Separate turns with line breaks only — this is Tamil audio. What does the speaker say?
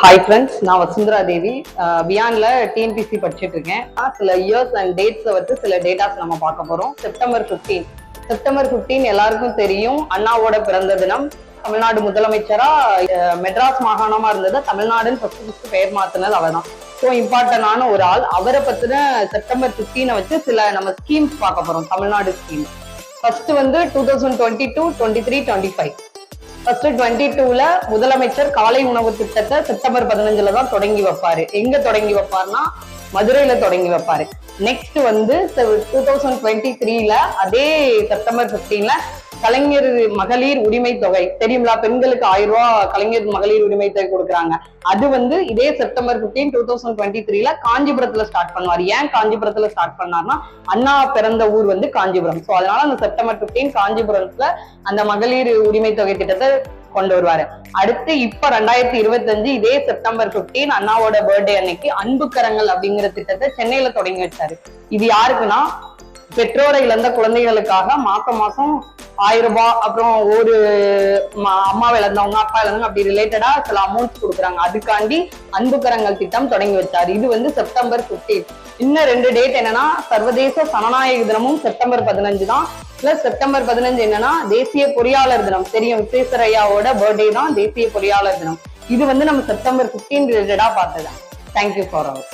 ஹாய் ஃப்ரெண்ட்ஸ், நான் வசுந்தரா தேவி. பியான்ல டிஎன்பிசி படிச்சுட்டு இருக்கேன். சில இயர்ஸ் அண்ட் டேட்ஸ் வச்சு சில டேட்டாஸ் நம்ம பார்க்க போறோம். செப்டம்பர் 15 எல்லாருக்கும் தெரியும், அண்ணாவோட பிறந்த தினம். தமிழ்நாடு முதலமைச்சரா மெட்ராஸ் மாகாணமா இருந்தது தமிழ்நாடுன்னு ஃபர்ஸ்ட் பெயர் மாத்தினது அவர் தான். ஸோ இம்பார்ட்டன்டான ஒரு ஆள். அவரை பத்தின செப்டம்பர் 15 வச்சு சில நம்ம ஸ்கீம்ஸ் பார்க்க போறோம், தமிழ்நாடு ஸ்கீம். ஃபர்ஸ்ட் வந்து 2022, 23, 25. ஃபர்ஸ்ட் 22ல முதலமைச்சர் காலை உணவு திட்டத்தை செப்டம்பர் 15 தான் தொடங்கி வைப்பாரு. எங்க தொடங்கி வைப்பாருன்னா மதுரையில தொடங்கி வைப்பாரு. நெக்ஸ்ட் வந்து 2023ல அதே செப்டம்பர் 15ல கலைஞர் மகளிர் உரிமை தொகை தெரியுங்களா, பெண்களுக்கு 1000 ரூபாய் கலைஞர் மகளிர் உரிமை தொகை கொடுக்குறாங்க. அது வந்து இதே செப்டம்பர் 15 2023ல காஞ்சிபுரத்துல ஸ்டார்ட் பண்ணுவார். ஏன் காஞ்சிபுரத்துல ஸ்டார்ட் பண்ணார்னா அண்ணா பிறந்த ஊர் வந்து காஞ்சிபுரம். சோ அதனால அந்த செப்டம்பர் 15 காஞ்சிபுரத்துல அந்த மகளிர் உரிமை தொகை திட்டத்தை கொண்டு வருவாரு. அடுத்து இப்ப 2025 இதே செப்டம்பர் 15 அண்ணாவோட பர்த்டே அன்னைக்கு அன்பு கரங்கள் அப்படிங்கிற திட்டத்தை சென்னையில தொடங்கி வச்சாரு. இது யாருக்குன்னா பெற்றோரை இழந்த குழந்தைகளுக்காக மாசம் 1000 ரூபாய், அப்புறம் ஒரு அம்மாவை இழந்தவங்க அப்பா இழந்தவங்க அப்படி ரிலேட்டடா சில அமௌண்ட்ஸ் கொடுக்குறாங்க. அதுக்காண்டி அன்பு கரங்கள் திட்டம் தொடங்கி வச்சாரு. இது வந்து செப்டம்பர் 15. இன்னும் 2 டேட் என்னன்னா, சர்வதேச சனநாயக தினமும் செப்டம்பர் 15 தான். பிளஸ் செப்டம்பர் 15 என்னன்னா தேசிய பொறியாளர் தினம். தெரியும், விஸ்வேஸ்வரய்யாவோட பர்த்டே தான் தேசிய பொறியாளர் தினம். இது வந்து நம்ம செப்டம்பர் 15 ரிலேட்டடா பார்த்தது. Thank you for all.